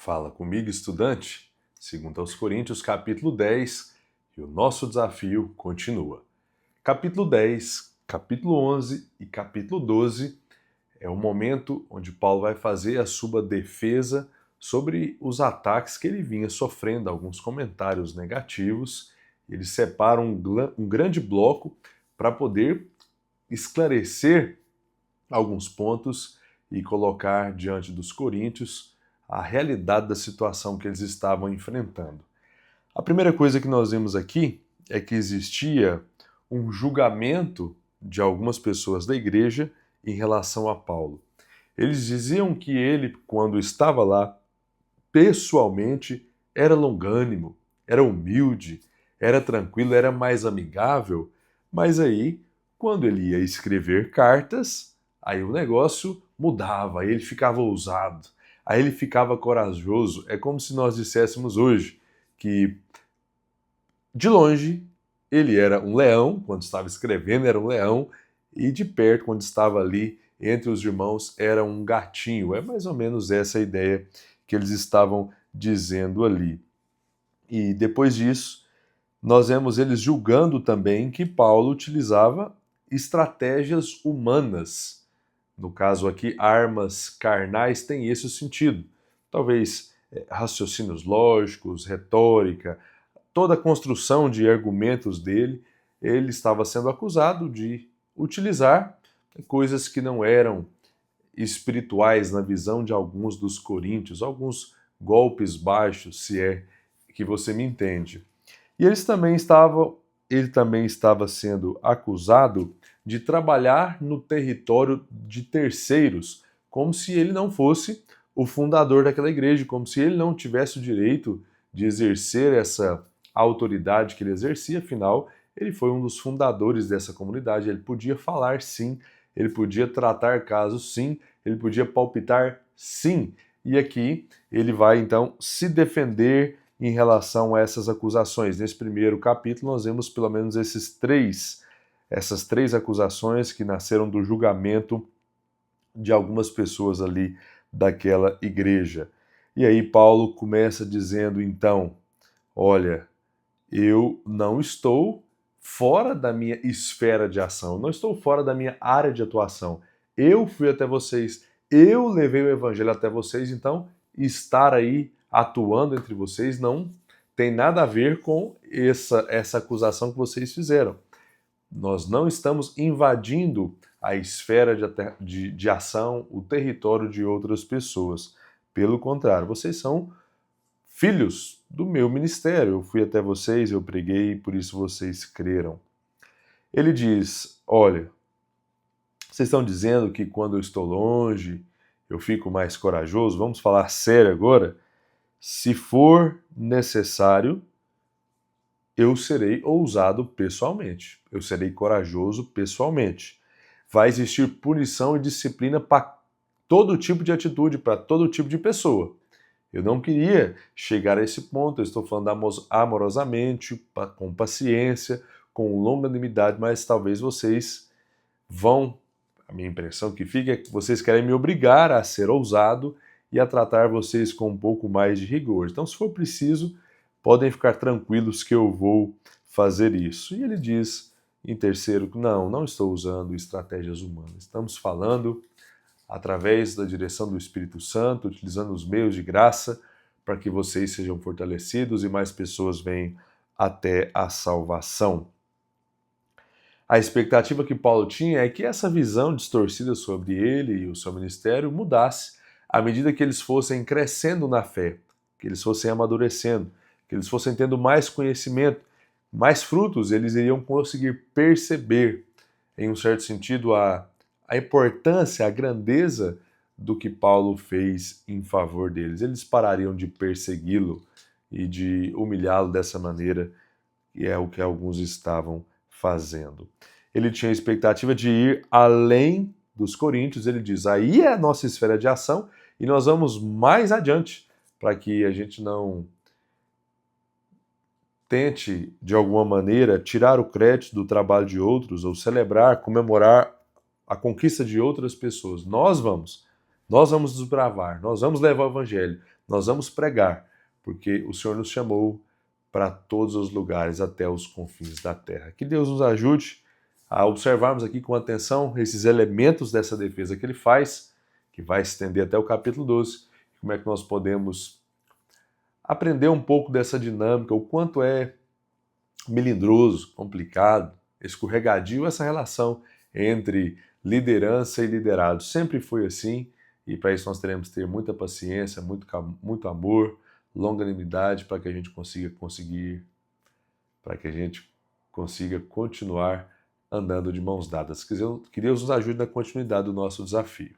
Fala comigo, estudante, segundo aos Coríntios, capítulo 10, e o nosso desafio continua. Capítulo 10, capítulo 11 e capítulo 12 é o momento onde Paulo vai fazer a sua defesa sobre os ataques que ele vinha sofrendo, alguns comentários negativos. Ele separa um grande bloco para poder esclarecer alguns pontos e colocar diante dos coríntios a realidade da situação que eles estavam enfrentando. A primeira coisa que nós vemos aqui é que existia um julgamento de algumas pessoas da igreja em relação a Paulo. Eles diziam que ele, quando estava lá, pessoalmente, era longânimo, era humilde, era tranquilo, era mais amigável, mas aí, quando ele ia escrever cartas, aí o negócio mudava, aí ele ficava ousado, aí ele ficava corajoso. É como se nós disséssemos hoje que, de longe, ele era um leão, quando estava escrevendo era um leão, e de perto, quando estava ali entre os irmãos, era um gatinho. É mais ou menos essa a ideia que eles estavam dizendo ali. E depois disso, nós vemos eles julgando também que Paulo utilizava estratégias humanas. No caso aqui, armas carnais tem esse sentido. Talvez raciocínios lógicos, retórica, toda a construção de argumentos dele, ele estava sendo acusado de utilizar coisas que não eram espirituais na visão de alguns dos coríntios, alguns golpes baixos, se é que você me entende. E ele também estava sendo acusado de trabalhar no território de terceiros, como se ele não fosse o fundador daquela igreja, como se ele não tivesse o direito de exercer essa autoridade que ele exercia, afinal, ele foi um dos fundadores dessa comunidade, ele podia falar sim, ele podia tratar casos sim, ele podia palpitar sim. E aqui ele vai então se defender em relação a essas acusações. Nesse primeiro capítulo nós vemos pelo menos essas três acusações que nasceram do julgamento de algumas pessoas ali daquela igreja. E aí Paulo começa dizendo então, olha, eu não estou fora da minha esfera de ação, não estou fora da minha área de atuação. Eu fui até vocês, eu levei o evangelho até vocês, então estar aí atuando entre vocês não tem nada a ver com essa acusação que vocês fizeram. Nós não estamos invadindo a esfera de ação, o território de outras pessoas. Pelo contrário, vocês são filhos do meu ministério. Eu fui até vocês, eu preguei, por isso vocês creram. Ele diz, olha, vocês estão dizendo que quando eu estou longe, eu fico mais corajoso? Vamos falar sério agora? Se for necessário, eu serei ousado pessoalmente. Eu serei corajoso pessoalmente. Vai existir punição e disciplina para todo tipo de atitude, para todo tipo de pessoa. Eu não queria chegar a esse ponto, eu estou falando amorosamente, com paciência, com longanimidade, mas talvez vocês vão, a minha impressão que fica é que vocês querem me obrigar a ser ousado e a tratar vocês com um pouco mais de rigor. Então, se for preciso, podem ficar tranquilos que eu vou fazer isso. E ele diz, em terceiro, que não estou usando estratégias humanas. Estamos falando através da direção do Espírito Santo, utilizando os meios de graça para que vocês sejam fortalecidos e mais pessoas venham até a salvação. A expectativa que Paulo tinha é que essa visão distorcida sobre ele e o seu ministério mudasse à medida que eles fossem crescendo na fé, que eles fossem amadurecendo, que eles fossem tendo mais conhecimento, mais frutos, eles iriam conseguir perceber, em um certo sentido, a importância, a grandeza do que Paulo fez em favor deles. Eles parariam de persegui-lo e de humilhá-lo dessa maneira, e é o que alguns estavam fazendo. Ele tinha a expectativa de ir além dos coríntios, ele diz, aí é a nossa esfera de ação e nós vamos mais adiante para que a gente não tente, de alguma maneira, tirar o crédito do trabalho de outros ou celebrar, comemorar a conquista de outras pessoas. Nós vamos Nós vamos desbravar, nós vamos levar o Evangelho, nós vamos pregar, porque o Senhor nos chamou para todos os lugares, até os confins da terra. Que Deus nos ajude a observarmos aqui com atenção esses elementos dessa defesa que ele faz, que vai estender até o capítulo 12, como é que nós podemos aprender um pouco dessa dinâmica, o quanto é melindroso, complicado, escorregadio essa relação entre liderança e liderado. Sempre foi assim, e para isso nós teremos que ter muita paciência, muito amor, longanimidade para que a gente consiga continuar andando de mãos dadas. Que Deus nos ajude na continuidade do nosso desafio.